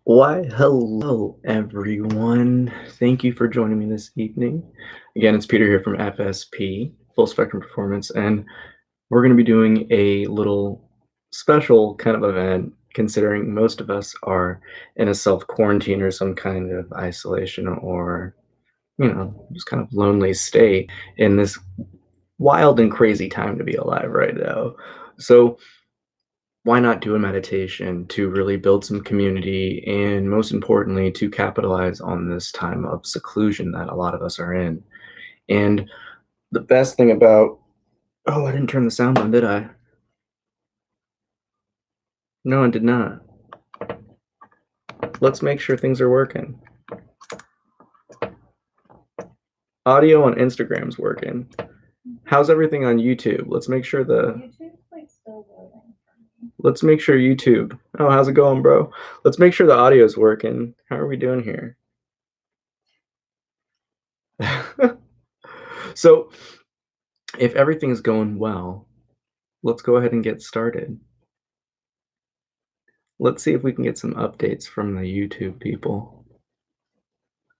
Why, hello, everyone. Thank you for joining me this evening. Again, it's Peter here from FSP, Full Spectrum Performance, and we're going to be doing a little special kind of event considering most of us are in a self quarantine or some kind of isolation or, just kind of lonely state in this wild and crazy time to be alive right now. So, why not do a meditation to really build some community and most importantly to capitalize on this time of seclusion that a lot of us are in. And the best thing about, oh, I didn't turn the sound on, did I? No, I did not. Let's make sure things are working. Audio on Instagram's working. How's everything on YouTube? Let's make sure YouTube's like still loading for me. let's make sure YouTube. Oh, how's it going, bro? Let's make sure the audio's working. How are we doing here? So, if everything's going well, let's go ahead and get started. Let's see if we can get some updates from the YouTube people.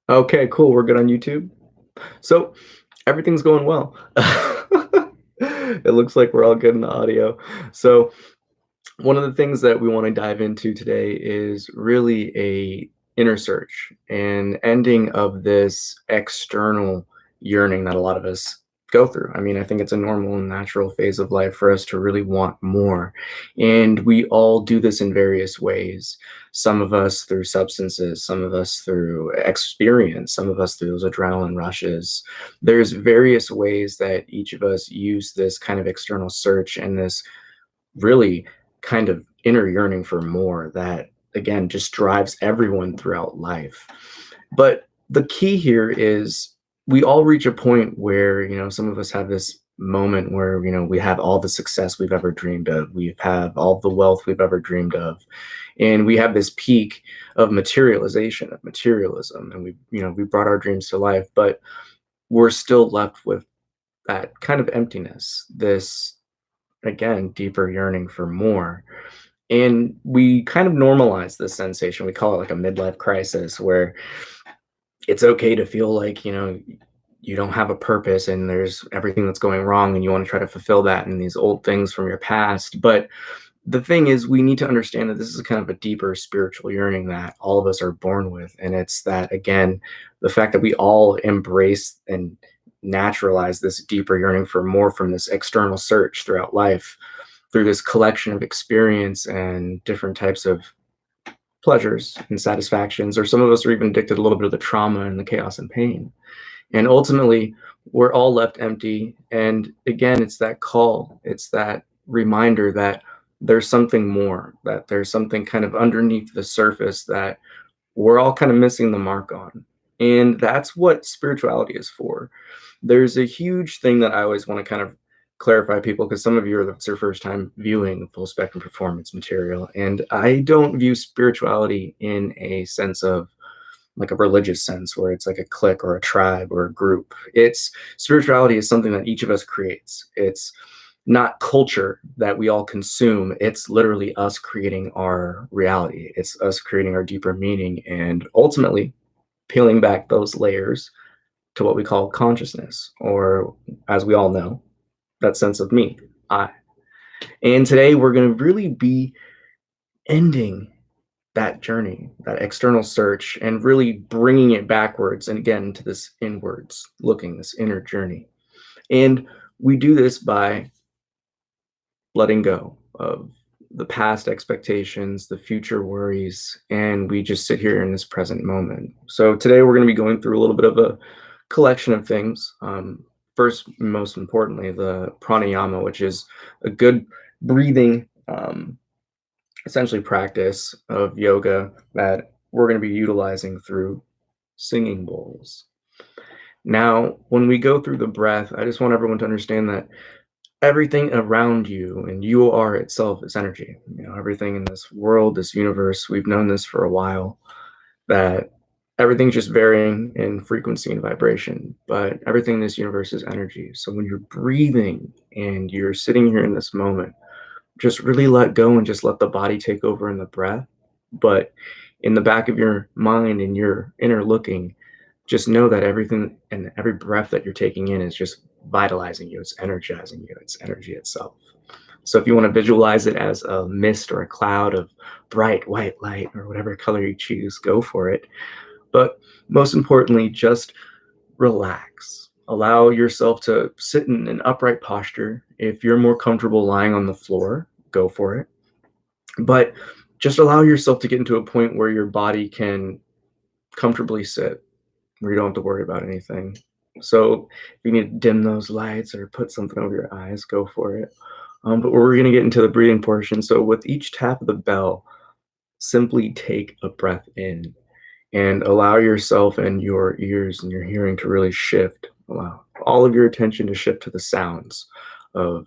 Okay, cool. We're good on YouTube. So everything's going well. It looks like we're all good in the audio. So one of the things that we want to dive into today is really a inner search and ending of this external yearning that a lot of us go through. I mean, I think it's a normal and natural phase of life for us to really want more. And we all do this in various ways. Some of us through substances, some of us through experience, some of us through those adrenaline rushes. There's various ways that each of us use this kind of external search and this really kind of inner yearning for more that again just drives everyone throughout life. But the key here is we all reach a point where, some of us have this moment where, we have all the success we've ever dreamed of. We have all the wealth we've ever dreamed of. And we have this peak of materialization, of materialism. And we brought our dreams to life, but we're still left with that kind of emptiness, this again, deeper yearning for more. And we kind of normalize this sensation. We call it like a midlife crisis, where it's okay to feel like, you don't have a purpose and there's everything that's going wrong and you want to try to fulfill that in these old things from your past. But the thing is, we need to understand that this is kind of a deeper spiritual yearning that all of us are born with. And it's that, again, the fact that we all embrace and naturalize this deeper yearning for more from this external search throughout life, through this collection of experience and different types of pleasures and satisfactions, or some of us are even addicted to a little bit of the trauma and the chaos and pain. And ultimately, we're all left empty. And again, it's that call, it's that reminder that there's something more, that there's something kind of underneath the surface that we're all kind of missing the mark on. And that's what spirituality is for. There's a huge thing that I always want to kind of clarify people, because some of you are, it's your first time viewing full spectrum performance material. And I don't view spirituality in a sense of like a religious sense where it's like a clique or a tribe or a group. It's spirituality is something that each of us creates. It's not culture that we all consume. It's literally us creating our reality. It's us creating our deeper meaning and ultimately peeling back those layers to what we call consciousness, or as we all know, that sense of me, I. And today we're going to really be ending that journey, that external search, and really bringing it backwards and again to this inwards looking, this inner journey. And we do this by letting go of the past expectations, the future worries, and we just sit here in this present moment. So today we're going to be going through a little bit of a collection of things. First, most importantly, the pranayama, which is a good breathing, essentially practice of yoga that we're going to be utilizing through singing bowls. Now, when we go through the breath, I just want everyone to understand that everything around you and you are itself is energy. Everything in this world, this universe, we've known this for a while, that everything's just varying in frequency and vibration, but everything in this universe is energy. So when you're breathing and you're sitting here in this moment, just really let go and just let the body take over in the breath. But in the back of your mind and your inner looking, just know that everything and every breath that you're taking in is just vitalizing you. It's energizing you. It's energy itself. So if you want to visualize it as a mist or a cloud of bright white light or whatever color you choose, go for it. But most importantly, just relax. Allow yourself to sit in an upright posture. If you're more comfortable lying on the floor, go for it. But just allow yourself to get into a point where your body can comfortably sit, where you don't have to worry about anything. So if you need to dim those lights or put something over your eyes, go for it. But we're going to get into the breathing portion. So with each tap of the bell, simply take a breath in and allow yourself and your ears and your hearing to really shift. Allow all of your attention to shift to the sounds of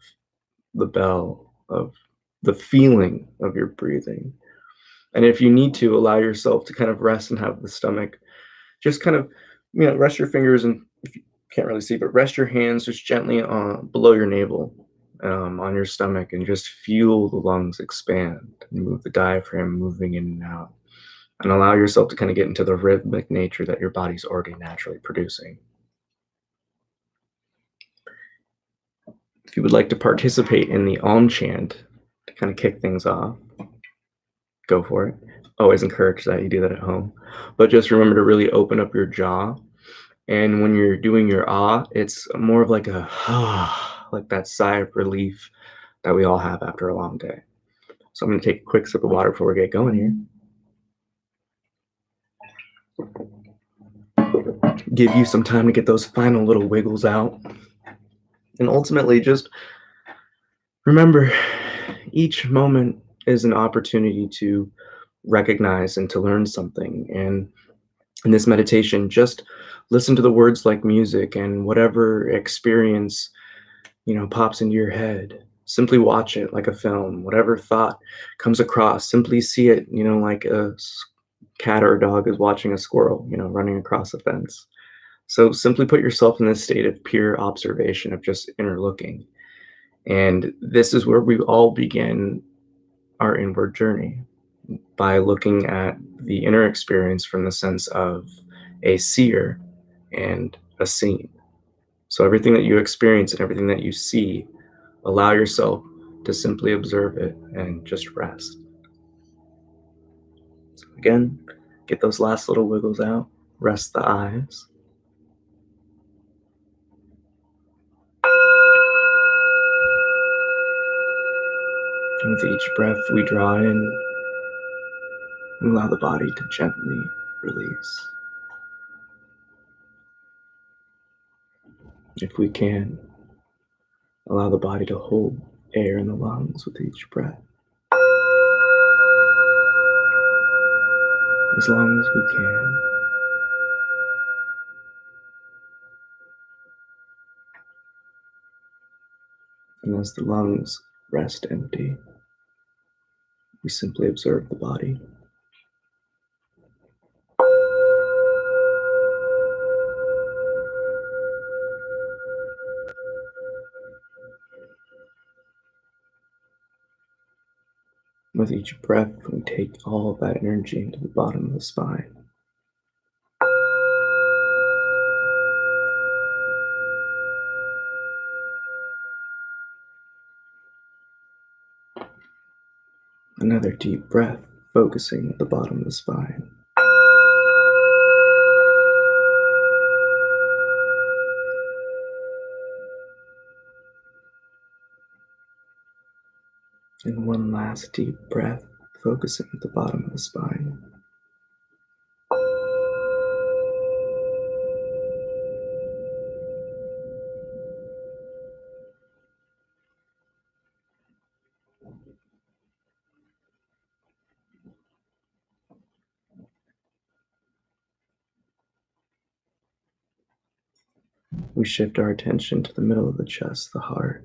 the bell, of the feeling of your breathing. And if you need to, allow yourself to kind of rest and have the stomach just kind of, rest your fingers, and if you can't really see, but rest your hands just gently below your navel, on your stomach, and just feel the lungs expand and move the diaphragm moving in and out. And allow yourself to kind of get into the rhythmic nature that your body's already naturally producing. If you would like to participate in the Om chant to kind of kick things off, go for it. Always encourage that you do that at home. But just remember to really open up your jaw. And when you're doing your ah, it's more of like a like that sigh of relief that we all have after a long day. So I'm going to take a quick sip of water before we get going here. Give you some time to get those final little wiggles out. And ultimately, just remember, each moment is an opportunity to recognize and to learn something. And in this meditation, just listen to the words like music, and whatever experience, pops into your head. Simply watch it like a film. Whatever thought comes across, simply see it, like a cat or a dog is watching a squirrel, running across a fence. So simply put yourself in this state of pure observation, of just inner looking. And this is where we all begin our inward journey, by looking at the inner experience from the sense of a seer and a seen. So everything that you experience and everything that you see, allow yourself to simply observe it and just rest. So again, get those last little wiggles out, rest the eyes. And with each breath we draw in, we allow the body to gently release. If we can, allow the body to hold air in the lungs with each breath, as long as we can. And as the lungs rest empty, we simply observe the body. With each breath, we take all of that energy into the bottom of the spine. Another deep breath, focusing at the bottom of the spine. And one last deep breath, focusing at the bottom of the spine. We shift our attention to the middle of the chest, the heart.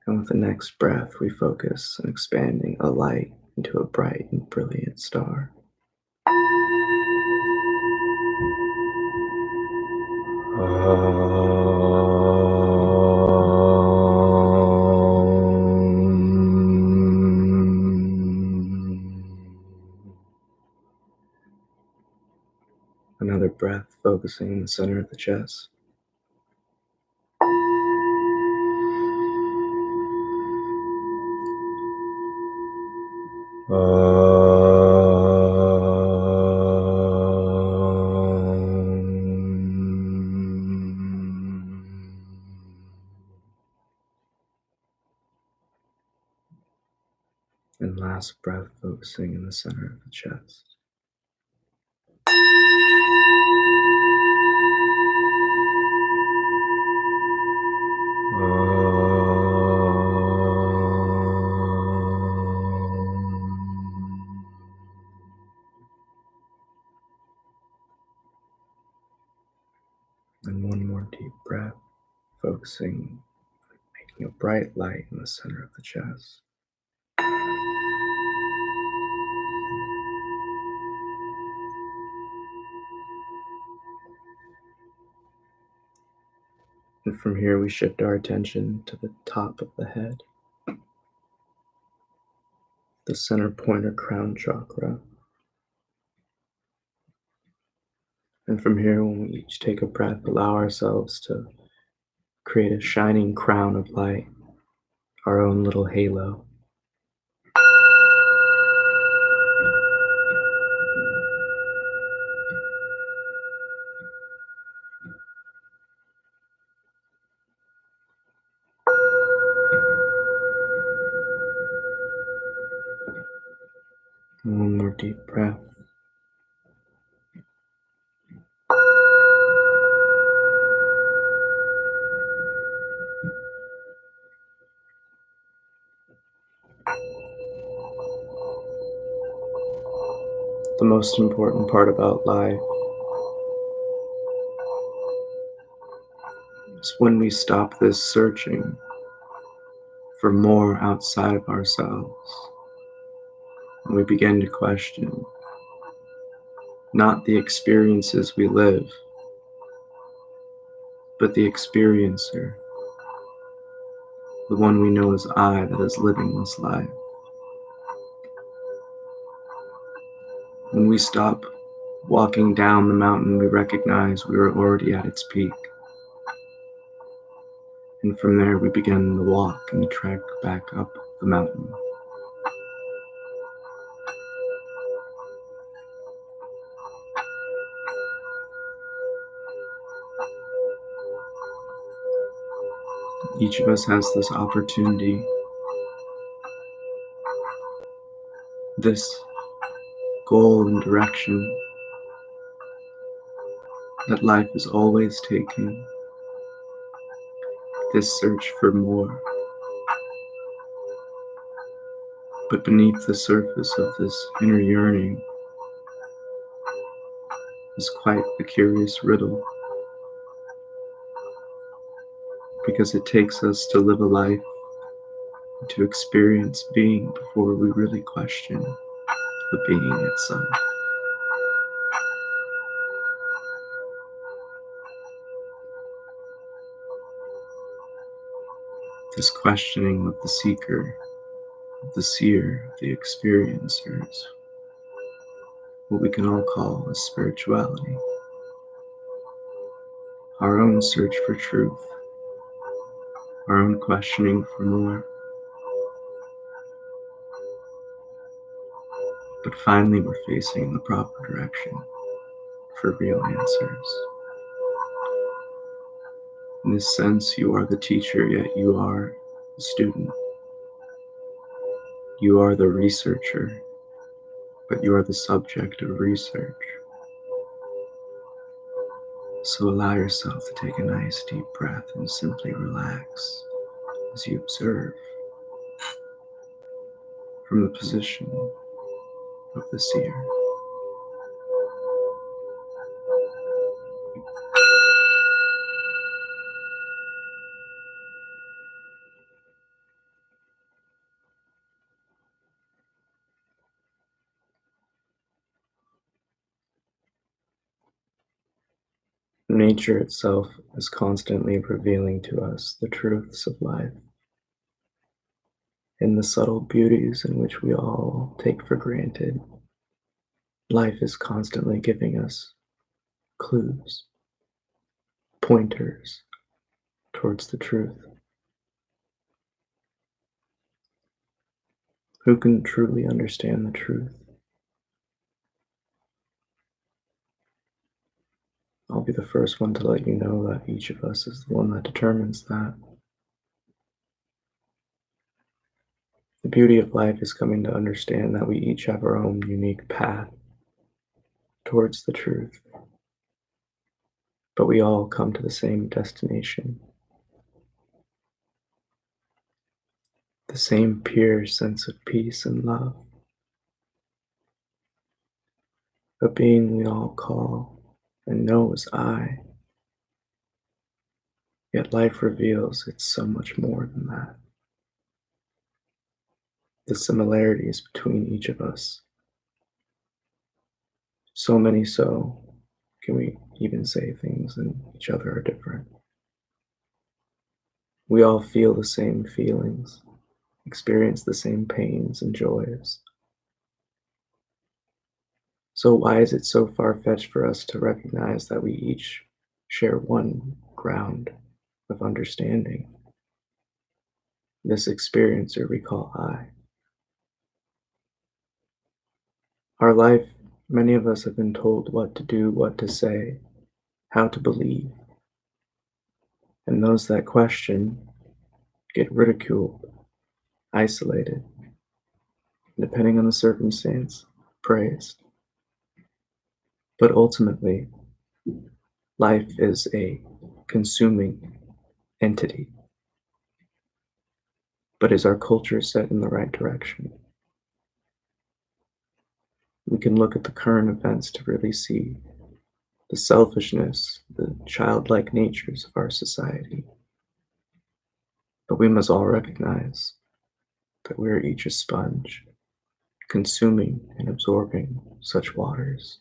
And with the next breath, we focus on expanding a light into a bright and brilliant star. Om. breath focusing in the center of the chest. And last breath focusing in the center of the chest. And one more deep breath, focusing, making a bright light in the center of the chest. And from here, we shift our attention to the top of the head, the center point or crown chakra. And from here, when we each take a breath, allow ourselves to create a shining crown of light, our own little halo. And one more deep breath. The most important part about life is when we stop this searching for more outside of ourselves, and we begin to question not the experiences we live, but the experiencer, the one we know as I that is living this life. When we stop walking down the mountain, we recognize we are already at its peak. And from there, we begin the walk and the trek back up the mountain. Each of us has this opportunity, this goal and direction that life is always taking, this search for more. But beneath the surface of this inner yearning is quite a curious riddle, because it takes us to live a life, to experience being before we really question the being itself. This questioning of the seeker, of the seer, of the experiencers, what we can all call as spirituality, our own search for truth, our own questioning for more. But finally, we're facing in the proper direction for real answers. In this sense, you are the teacher, yet you are the student. You are the researcher, but you are the subject of research. So allow yourself to take a nice deep breath and simply relax as you observe from the position of the seer. Nature itself is constantly revealing to us the truths of life in the subtle beauties in which we all take for granted. Life is constantly giving us clues, pointers towards the truth. Who can truly understand the truth? I'll be the first one to let you know that each of us is the one that determines that. The beauty of life is coming to understand that we each have our own unique path towards the truth, but we all come to the same destination, the same pure sense of peace and love, a being we all call and know as I, yet life reveals it's so much more than that. The similarities between each of us, so many so, can we even say things in each other are different. We all feel the same feelings, experience the same pains and joys. So why is it so far-fetched for us to recognize that we each share one ground of understanding, this experiencer we call I? Our life, many of us have been told what to do, what to say, how to believe, and those that question get ridiculed, isolated, and depending on the circumstance, praised. But ultimately, life is a consuming entity. But is our culture set in the right direction? We can look at the current events to really see the selfishness, the childlike natures of our society. But we must all recognize that we are each a sponge, consuming and absorbing such waters.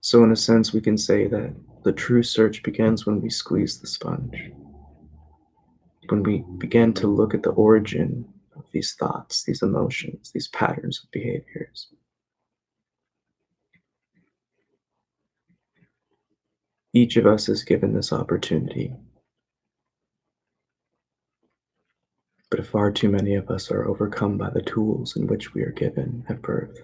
So in a sense, we can say that the true search begins when we squeeze the sponge, when we begin to look at the origin of these thoughts, these emotions, these patterns of behaviors. Each of us is given this opportunity, but far too many of us are overcome by the tools in which we are given at birth.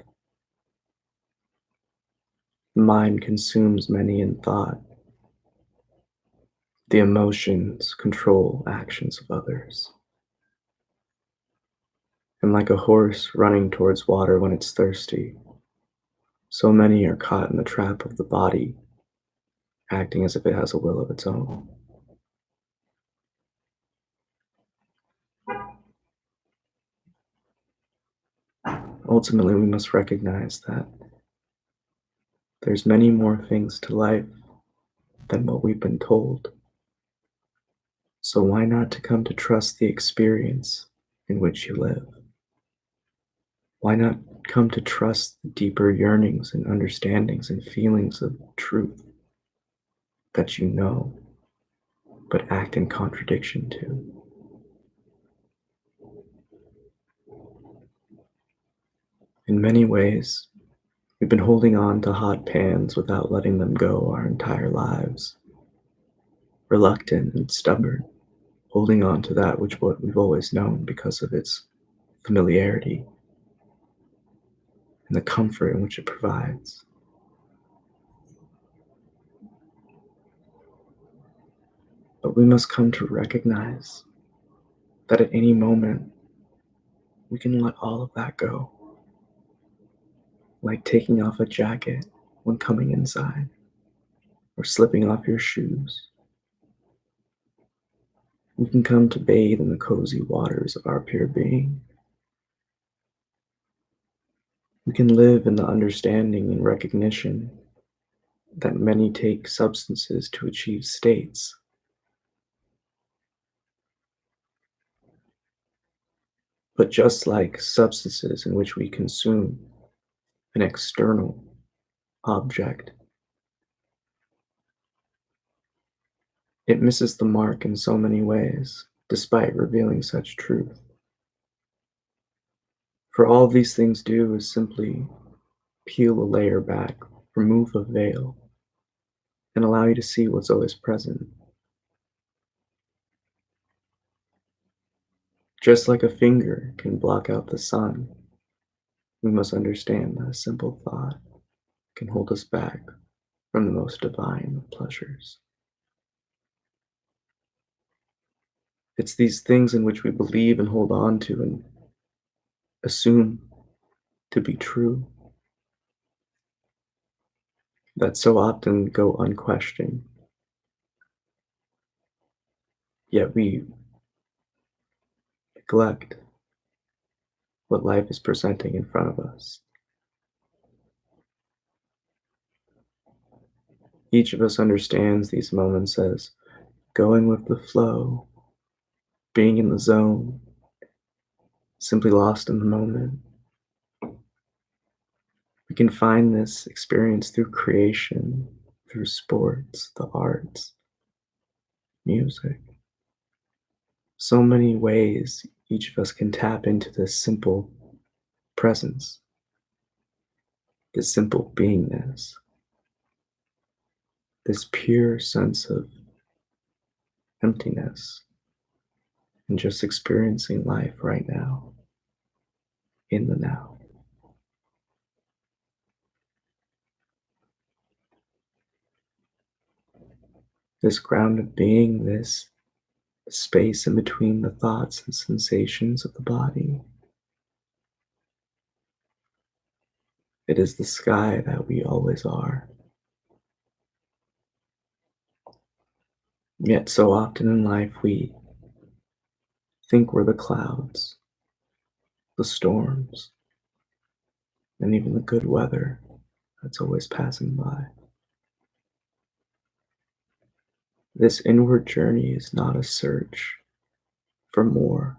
The mind consumes many in thought. The emotions control actions of others. And like a horse running towards water when it's thirsty, so many are caught in the trap of the body, acting as if it has a will of its own. Ultimately, we must recognize that there's many more things to life than what we've been told. So why not to come to trust the experience in which you live? Why not come to trust the deeper yearnings and understandings and feelings of truth that you know, but act in contradiction to? In many ways, we've been holding on to hot pans without letting them go our entire lives, reluctant and stubborn, holding on to that which what we've always known because of its familiarity and the comfort in which it provides. But we must come to recognize that at any moment, we can let all of that go, like taking off a jacket when coming inside, or slipping off your shoes. We can come to bathe in the cozy waters of our pure being. We can live in the understanding and recognition that many take substances to achieve states. But just like substances in which we consume an external object, it misses the mark in so many ways, despite revealing such truth. For all these things do is simply peel a layer back, remove a veil, and allow you to see what's always present. Just like a finger can block out the sun, we must understand that a simple thought can hold us back from the most divine of pleasures. It's these things in which we believe and hold on to and assume to be true that so often go unquestioned, yet we neglect what life is presenting in front of us. Each of us understands these moments as going with the flow, being in the zone, simply lost in the moment. We can find this experience through creation, through sports, the arts, music. So many ways each of us can tap into this simple presence, this simple beingness, this pure sense of emptiness, and just experiencing life right now, in the now. This grounded being, this space in between the thoughts and sensations of the body. It is the sky that we always are. Yet so often in life we think we're the clouds, the storms, and even the good weather that's always passing by. This inward journey is not a search for more.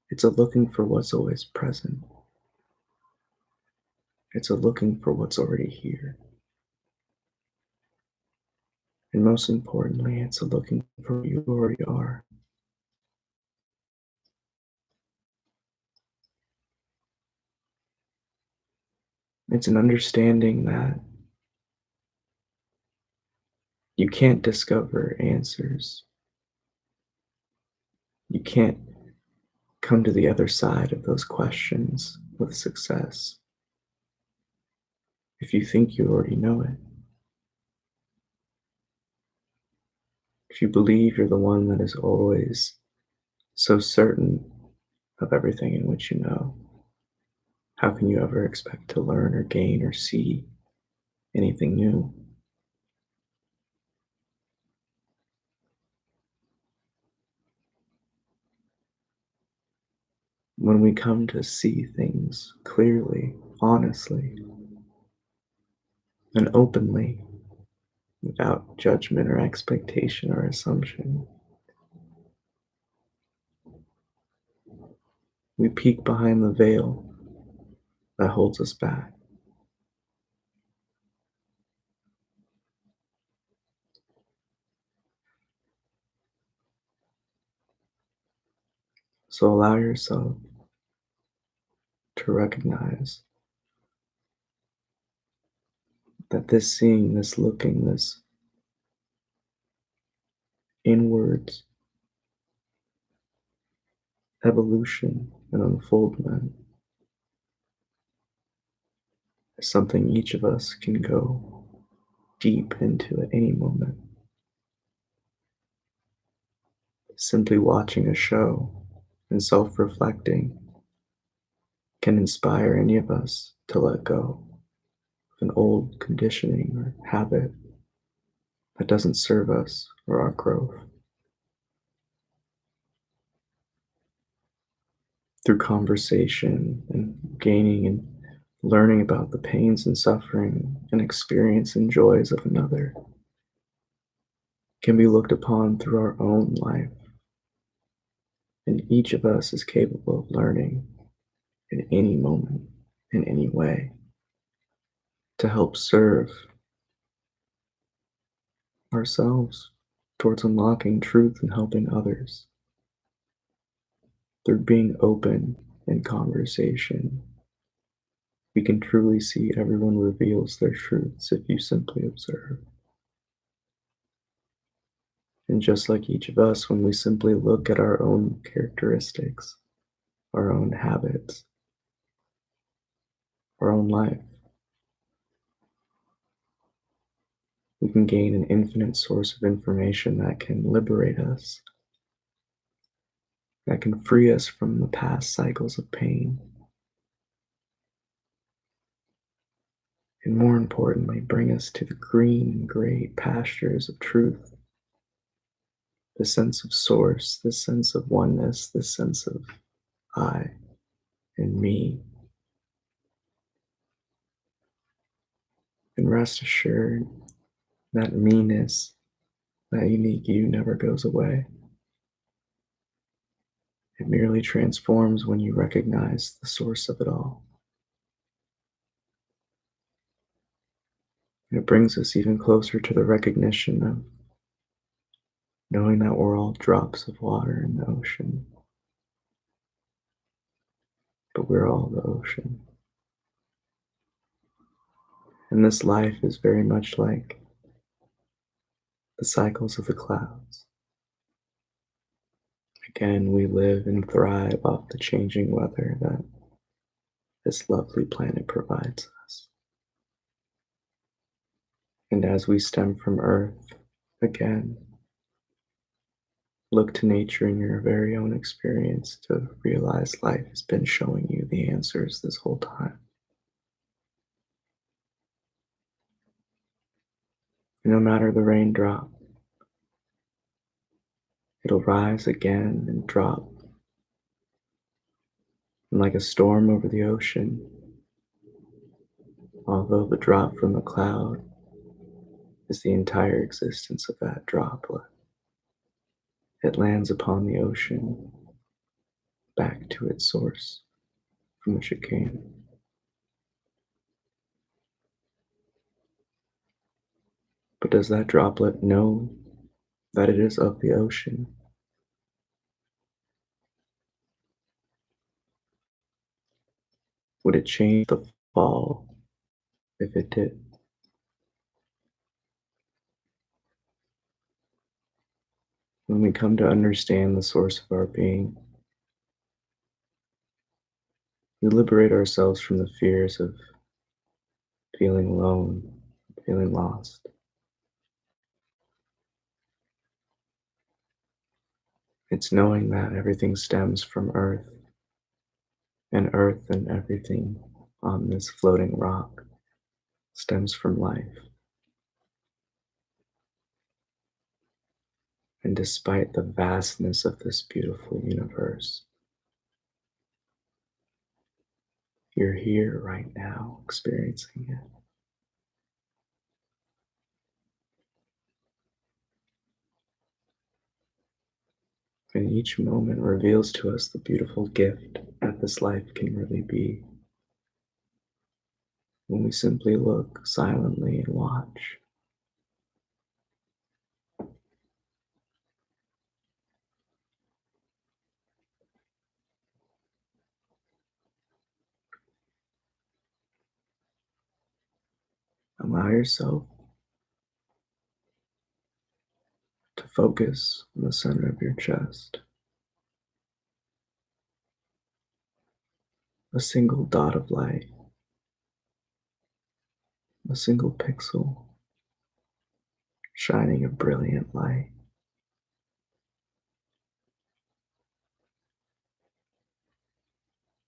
It's a looking for what's always present. It's a looking for what's already here. And most importantly, it's a looking for who you already are. It's an understanding that you can't discover answers. You can't come to the other side of those questions with success if you think you already know it. If you believe you're the one that is always so certain of everything in which you know, how can you ever expect to learn or gain or see anything new? When we come to see things clearly, honestly, and openly, without judgment or expectation or assumption, we peek behind the veil that holds us back. So allow yourself to recognize that this seeing, this looking, this inwards evolution and unfoldment is something each of us can go deep into at any moment. Simply watching a show and self reflecting can inspire any of us to let go of an old conditioning or habit that doesn't serve us or our growth. Through conversation and gaining and learning about the pains and suffering and experience and joys of another can be looked upon through our own life. And each of us is capable of learning in any moment, in any way, to help serve ourselves towards unlocking truth and helping others. Through being open in conversation, we can truly see everyone reveals their truths if you simply observe. And just like each of us, when we simply look at our own characteristics, our own habits, our own life, we can gain an infinite source of information that can liberate us, that can free us from the past cycles of pain, and more importantly, bring us to the green and great pastures of truth, the sense of source, the sense of oneness, the sense of I and me. And rest assured that meanness, that unique you never goes away. It merely transforms when you recognize the source of it all. And it brings us even closer to the recognition of knowing that we're all drops of water in the ocean, but we're all the ocean. And this life is very much like the cycles of the clouds. Again, we live and thrive off the changing weather that this lovely planet provides us. And as we stem from Earth, again, look to nature in your very own experience to realize life has been showing you the answers this whole time. And no matter the raindrop, it'll rise again and drop. And like a storm over the ocean, although the drop from the cloud is the entire existence of that droplet, it lands upon the ocean back to its source from which it came. But does that droplet know that it is of the ocean? Would it change the fall if it did? When we come to understand the source of our being, we liberate ourselves from the fears of feeling alone, feeling lost. It's knowing that everything stems from Earth, and Earth and everything on this floating rock stems from life. And despite the vastness of this beautiful universe, you're here right now experiencing it. And each moment reveals to us the beautiful gift that this life can really be. When we simply look silently and watch. Allow yourself to focus on the center of your chest. A single dot of light, a single pixel, shining a brilliant light.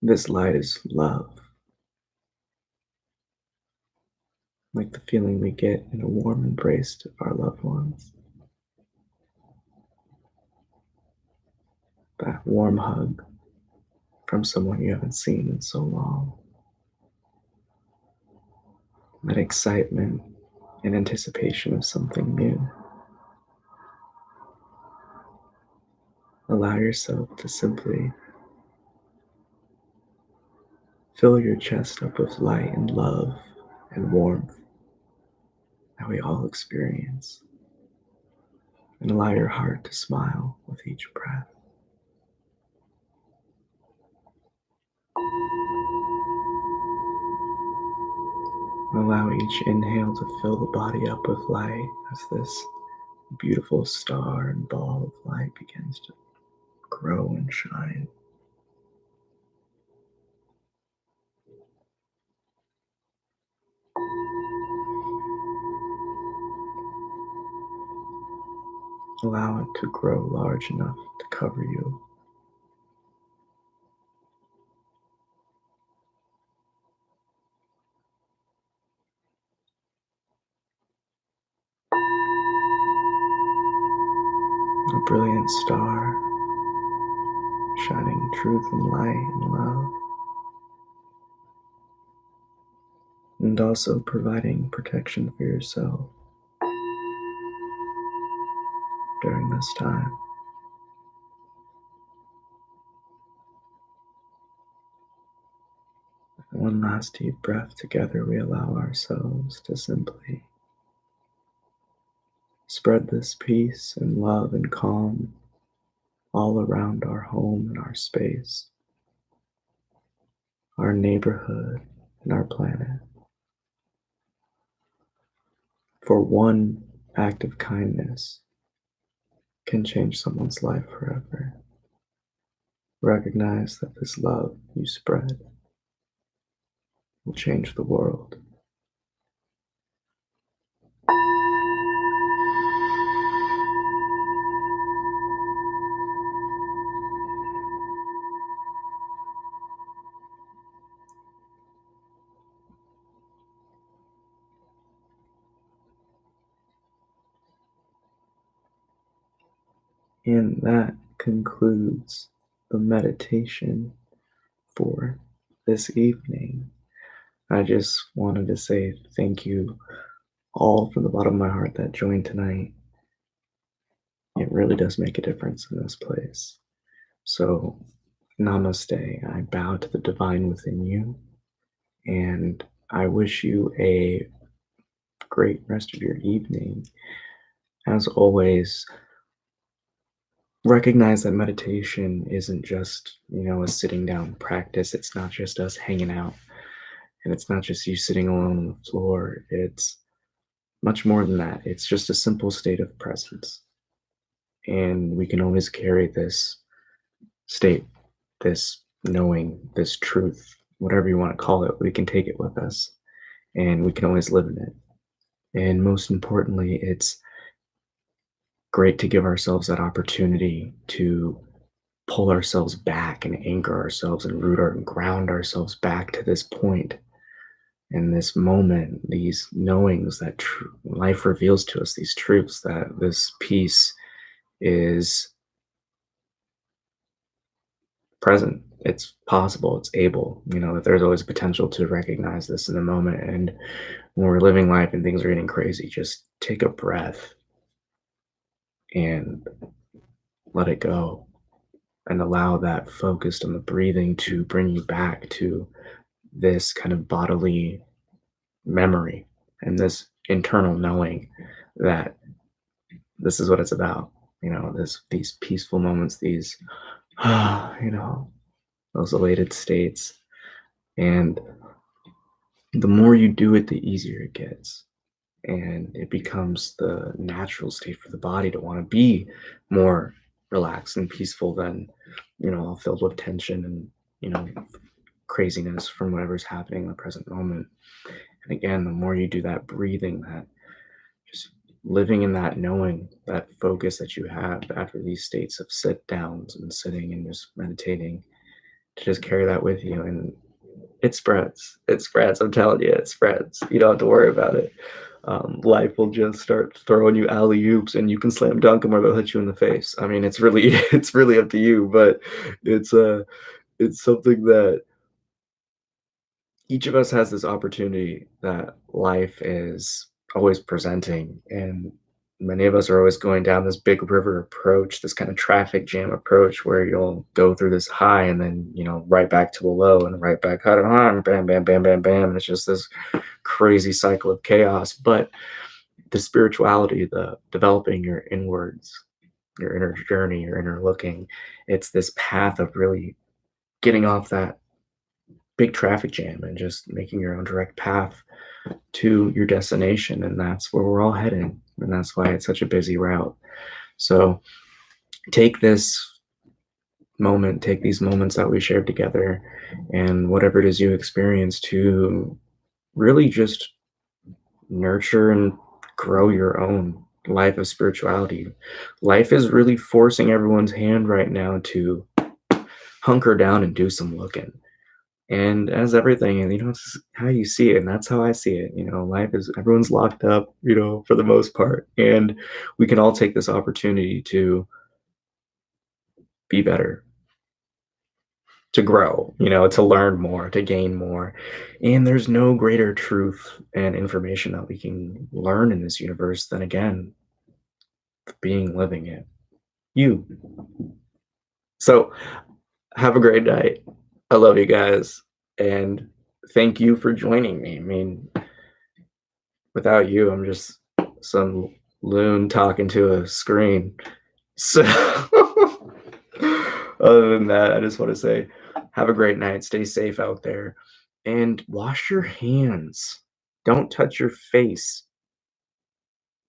This light is love, like the feeling we get in a warm embrace of our loved ones. That warm hug from someone you haven't seen in so long. That excitement and anticipation of something new. Allow yourself to simply fill your chest up with light and love and warmth that we all experience. And allow your heart to smile with each breath. Allow each inhale to fill the body up with light as this beautiful star and ball of light begins to grow and shine. Allow it to grow large enough to cover you. A brilliant star, shining truth and light and love, and also providing protection for yourself during this time. One last deep breath together, we allow ourselves to simply spread this peace and love and calm all around our home and our space, our neighborhood, and our planet. For one act of kindness can change someone's life forever. Recognize that this love you spread will change the world. And that concludes the meditation for this evening. I just wanted to say thank you all from the bottom of my heart that joined tonight. It really does make a difference in this place. So, namaste. I bow to the divine within you, and I wish you a great rest of your evening. As always, recognize that meditation isn't just, a sitting down practice. It's not just us hanging out, and it's not just you sitting alone on the floor. It's much more than that. It's just a simple state of presence. And we can always carry this state, this knowing, this truth, whatever you want to call it, we can take it with us and we can always live in it. And most importantly, it's great to give ourselves that opportunity to pull ourselves back and anchor ourselves and and ground ourselves back to this point in this moment, these knowings that life reveals to us, these truths that this peace is present. It's possible, it's able, that there's always potential to recognize this in the moment. And when we're living life and things are getting crazy, just take a breath and let it go and allow that focus on the breathing to bring you back to this kind of bodily memory and this internal knowing that this is what it's about. These peaceful moments, these those elated states. And the more you do it, the easier it gets. And it becomes the natural state for the body to want to be more relaxed and peaceful than, all filled with tension and, craziness from whatever's happening in the present moment. And again, the more you do that breathing, that just living in that knowing, that focus that you have after these states of sit downs and sitting and just meditating, to just carry that with you. And it spreads. It spreads. I'm telling you, it spreads. You don't have to worry about it. Life will just start throwing you alley oops, and you can slam dunk them or they'll hit you in the face. I mean, it's really, it's really up to you. But it's something that each of us has this opportunity that life is always presenting, and many of us are always going down this big river approach, this kind of traffic jam approach where you'll go through this high and then right back to a low and right back out and on, bam bam bam bam bam, and it's just this crazy cycle of chaos. But the spirituality, the developing your inwards, your inner journey, your inner looking, it's this path of really getting off that big traffic jam and just making your own direct path to your destination. And that's where we're all heading. And that's why it's such a busy route. So take this moment, take these moments that we shared together, and whatever it is you experience to really just nurture and grow your own life of spirituality. Life is really forcing everyone's hand right now to hunker down and do some looking. And as everything, and it's just how you see it, and that's how I see it. Life is everyone's locked up, for the most part, and we can all take this opportunity to be better, to grow, to learn more, to gain more. And there's no greater truth and information that we can learn in this universe than, again, being living it. You. So have a great night. I love you guys. And thank you for joining me. I mean, without you, I'm just some loon talking to a screen. So, other than that, I just want to say have a great night. Stay safe out there and wash your hands. Don't touch your face.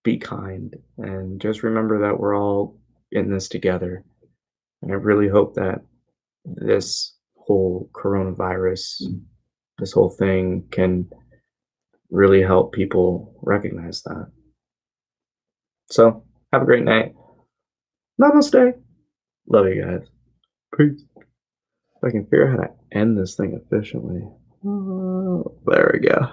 Be kind. And just remember that we're all in this together. And I really hope that this whole coronavirus, this whole thing can really help people recognize that. So, have a great night. Namaste. Love you guys. Peace. If I can figure out how to end this thing efficiently. There we go.